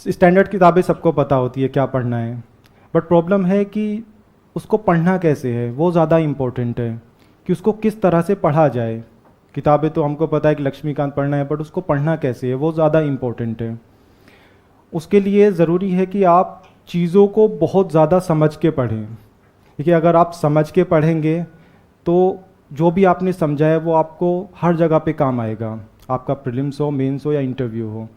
Standard किताबें सबको पता होती है क्या पढ़ना है, बट प्रॉब्लम है कि उसको पढ़ना कैसे है, वो ज़्यादा इम्पोर्टेंट है कि उसको किस तरह से पढ़ा जाए। किताबें तो हमको पता है कि लक्ष्मीकांत पढ़ना है, बट उसको पढ़ना कैसे है वो ज़्यादा इम्पोर्टेंट है। उसके लिए ज़रूरी है कि आप चीज़ों को बहुत ज़्यादा समझ के पढ़ें। देखिए, अगर आप समझ के पढ़ेंगे तो जो भी आपने समझा है वो आपको हर जगह पे काम आएगा, आपका प्रीलिम्स हो, मेंस हो या इंटरव्यू हो।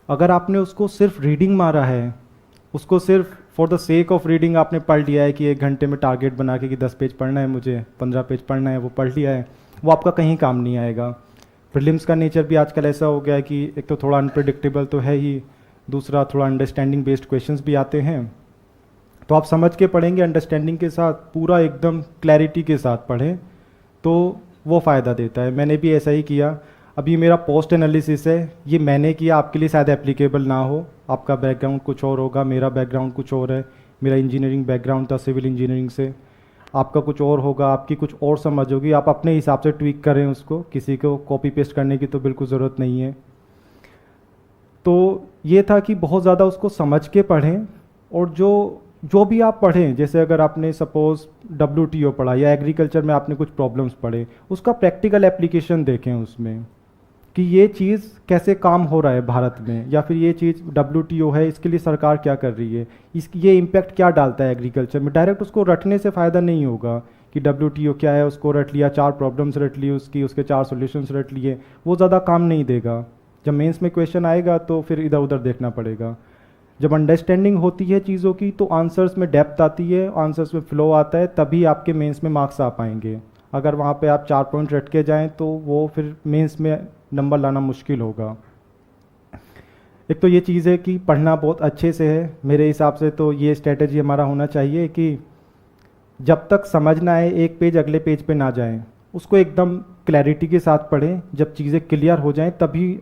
अगर आपने उसको सिर्फ रीडिंग मारा है, उसको सिर्फ for the sake of reading आपने पढ़ लिया है कि 1 घंटे में टारगेट बना के कि 10 पेज पढ़ना है, मुझे 15 पेज पढ़ना है, वो पढ़ लिया है, वो आपका कहीं काम नहीं आएगा। प्रीलिम्स का नेचर भी आजकल ऐसा हो गया है कि एक तो थोड़ा अनप्रिडिक्टेबल तो है ही, दूसरा थोड़ा अंडरस्टैंडिंग बेस्ड क्वेश्चंस भी आते हैं। तो आप समझ के पढ़ेंगे, अंडरस्टैंडिंग के साथ, पूरा एकदम क्लैरिटी के साथ पढ़ें तो वो फ़ायदा देता है। मैंने भी ऐसा ही किया। अब ये मेरा पोस्ट एनालिसिस है, ये मैंने किया, आपके लिए शायद एप्लीकेबल ना हो, आपका बैकग्राउंड कुछ और होगा, मेरा बैकग्राउंड कुछ और है। मेरा इंजीनियरिंग बैकग्राउंड था, सिविल इंजीनियरिंग से। आपका कुछ और होगा, आपकी कुछ और समझ होगी, आप अपने हिसाब से ट्वीक करें उसको, किसी को कॉपी पेस्ट करने की तो बिल्कुल ज़रूरत नहीं है। तो ये था कि बहुत ज़्यादा उसको समझ के पढ़ें, और जो जो भी आप पढ़ें, जैसे अगर आपने सपोज़ WTO पढ़ा या एग्रीकल्चर में आपने कुछ प्रॉब्लम्स पढ़े, उसका प्रैक्टिकल एप्लीकेशन देखें उसमें कि ये चीज़ कैसे काम हो रहा है भारत में, या फिर ये चीज़ WTO है, इसके लिए सरकार क्या कर रही है, ये इम्पैक्ट क्या डालता है एग्रीकल्चर में। डायरेक्ट उसको रटने से फ़ायदा नहीं होगा कि WTO क्या है, उसको रट लिया, 4 प्रॉब्लम्स रट ली उसकी, उसके 4 सॉल्यूशंस रट लिए, वो ज़्यादा काम नहीं देगा। जब मेंस में क्वेश्चन आएगा तो फिर इधर उधर देखना पड़ेगा। जब अंडरस्टैंडिंग होती है चीज़ों की तो आंसर्स में डेप्थ आती है, आंसर्स में फ्लो आता है, तभी आपके मेंस में मार्क्स आ पाएंगे। अगर वहाँ पे आप 4 पॉइंट रट के जाएँ तो वो फिर मेंस में नंबर लाना मुश्किल होगा। एक तो ये चीज़ है कि पढ़ना बहुत अच्छे से है, मेरे हिसाब से तो ये स्ट्रेटजी हमारा होना चाहिए कि जब तक समझ ना आए एक पेज अगले पेज पे ना जाएं, उसको एकदम क्लैरिटी के साथ पढ़ें। जब चीज़ें क्लियर हो जाएं तभी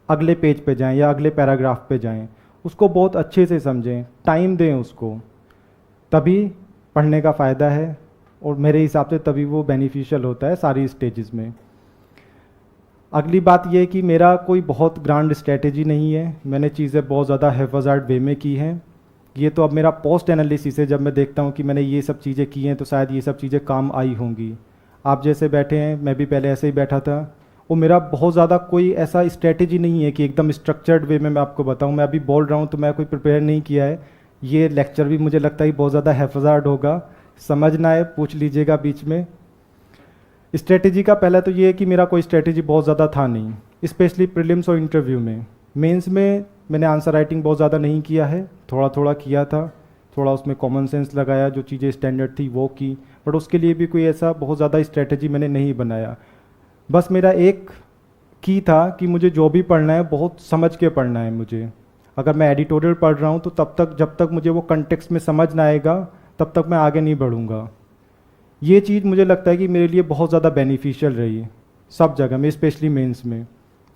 अगले पेज पे जाएं या अगले पैराग्राफ पे जाएं, उसको बहुत अच्छे से समझें, टाइम दें उसको, तभी पढ़ने का फ़ायदा है। और मेरे हिसाब से तभी वो बेनिफिशियल होता है सारी स्टेजेस में। अगली बात ये कि मेरा कोई बहुत ग्रांड स्ट्रेटेजी नहीं है, मैंने चीज़ें बहुत ज़्यादा हैफाज़ार्ड वे में की हैं। ये तो अब मेरा पोस्ट एनालिसिस है, जब मैं देखता हूँ कि मैंने ये सब चीज़ें की हैं तो शायद ये सब चीज़ें काम आई होंगी। आप जैसे बैठे हैं, मैं भी पहले ऐसे ही बैठा था। वो मेरा बहुत ज़्यादा कोई ऐसा स्ट्रेटेजी नहीं है कि एकदम स्ट्रक्चर्ड वे में मैं आपको बताऊँ। मैं अभी बोल रहा हूँ तो मैं कोई प्रिपेयर नहीं किया है। ये लेक्चर भी मुझे लगता है बहुत ज़्यादा हैफाज़ार्ड होगा, समझ ना आए पूछ लीजिएगा बीच में। स्ट्रेटेजी का पहला तो ये है कि मेरा कोई स्ट्रेटेजी बहुत ज़्यादा था नहीं, स्पेशली प्रीलिम्स और इंटरव्यू में। मेंस में मैंने आंसर राइटिंग बहुत ज़्यादा नहीं किया है, थोड़ा थोड़ा किया था, थोड़ा उसमें कॉमन सेंस लगाया, जो चीज़ें स्टैंडर्ड थी वो की, बट उसके लिए भी कोई ऐसा बहुत ज़्यादा स्ट्रेटेजी मैंने नहीं बनाया। बस मेरा एक की था कि मुझे जो भी पढ़ना है बहुत समझ के पढ़ना है मुझे। अगर मैं एडिटोरियल पढ़ रहा हूँ तो तब तक जब तक मुझे वो कंटेक्स्ट में समझ ना आएगा तब तक मैं आगे नहीं बढ़ूँगा। ये चीज़ मुझे लगता है कि मेरे लिए बहुत ज़्यादा बेनिफिशियल रही है सब जगह में, स्पेशली मेंस में।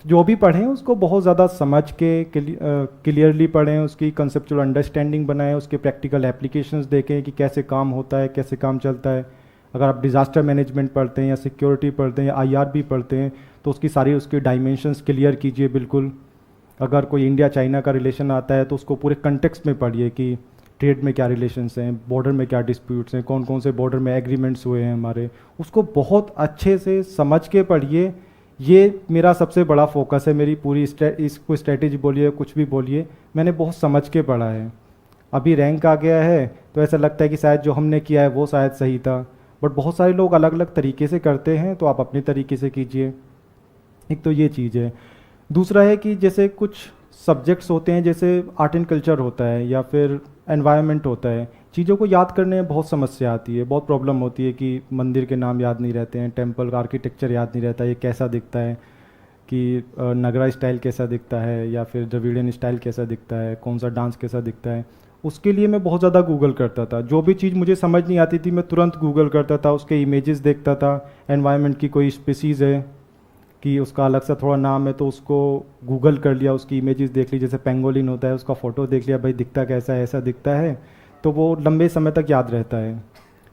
जो भी पढ़ें उसको बहुत ज़्यादा समझ के क्लियरली पढ़ें, उसकी कंसेप्चुअल अंडरस्टैंडिंग बनाएं, उसके प्रैक्टिकल एप्लीकेशंस देखें कि कैसे काम होता है, कैसे काम चलता है। अगर आप डिज़ास्टर मैनेजमेंट पढ़ते हैं या सिक्योरिटी पढ़ते हैं या IRB पढ़ते हैं तो उसकी सारी उसकी डायमेंशंस क्लियर कीजिए बिल्कुल। अगर कोई इंडिया चाइना का रिलेशन आता है तो उसको पूरे कंटेक्स्ट में पढ़िए कि ट्रेड में क्या रिलेशंस हैं, बॉर्डर में क्या डिस्प्यूट्स हैं, कौन कौन से बॉर्डर में एग्रीमेंट्स हुए हैं हमारे, उसको बहुत अच्छे से समझ के पढ़िए। ये मेरा सबसे बड़ा फोकस है, मेरी पूरी इसको स्ट्रेटेजी बोलिए कुछ भी बोलिए, मैंने बहुत समझ के पढ़ा है। अभी रैंक आ गया है तो ऐसा लगता है कि शायद जो हमने किया है वो शायद सही था, बट बहुत सारे लोग अलग अलग तरीके से करते हैं, तो आप अपने तरीके से कीजिए। एक तो ये चीज़ है। दूसरा है कि जैसे कुछ सब्जेक्ट्स होते हैं, जैसे आर्ट एंड कल्चर होता है या फिर एनवायरनमेंट होता है, चीज़ों को याद करने में बहुत समस्या आती है, बहुत प्रॉब्लम होती है कि मंदिर के नाम याद नहीं रहते हैं, टेम्पल का आर्किटेक्चर याद नहीं रहता, ये कैसा दिखता है, कि नगरा स्टाइल कैसा दिखता है या फिर द्रविडियन स्टाइल कैसा दिखता है, कौन सा डांस कैसा दिखता है। उसके लिए मैं बहुत ज़्यादा गूगल करता था, जो भी चीज़ मुझे समझ नहीं आती थी मैं तुरंत गूगल करता था, उसके इमेजेस देखता था। एनवायरनमेंट की कोई स्पीसीज़ है कि उसका अलग सा थोड़ा नाम है तो उसको गूगल कर लिया, उसकी इमेजेस देख ली, जैसे पेंगोलिन होता है उसका फ़ोटो देख लिया, भाई दिखता कैसा है, ऐसा दिखता है, तो वो लंबे समय तक याद रहता है।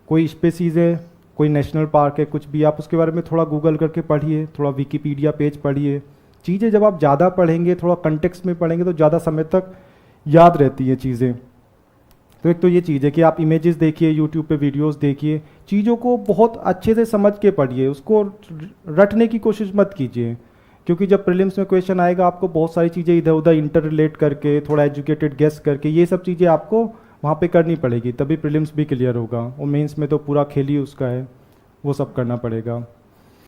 कोई स्पीसीज़ है, कोई नेशनल पार्क है, कुछ भी, आप उसके बारे में थोड़ा गूगल करके पढ़िए, थोड़ा विकीपीडिया पेज पढ़िए। चीज़ें जब आप ज़्यादा पढ़ेंगे, थोड़ा कंटेक्स्ट में पढ़ेंगे तो ज़्यादा समय तक याद रहती है चीज़ें। तो एक तो ये चीज़ है कि आप इमेजेस देखिए, यूट्यूब पे वीडियोस देखिए, चीज़ों को बहुत अच्छे से समझ के पढ़िए, उसको रटने की कोशिश मत कीजिए, क्योंकि जब प्रीलिम्स में क्वेश्चन आएगा आपको बहुत सारी चीज़ें इधर उधर इंटर रिलेट करके, थोड़ा एजुकेटेड गेस करके, ये सब चीज़ें आपको वहाँ पे करनी पड़ेगी, तभी प्रीलिम्स भी क्लियर होगा। और मेंस में तो पूरा खेल ही उसका है, वो सब करना पड़ेगा।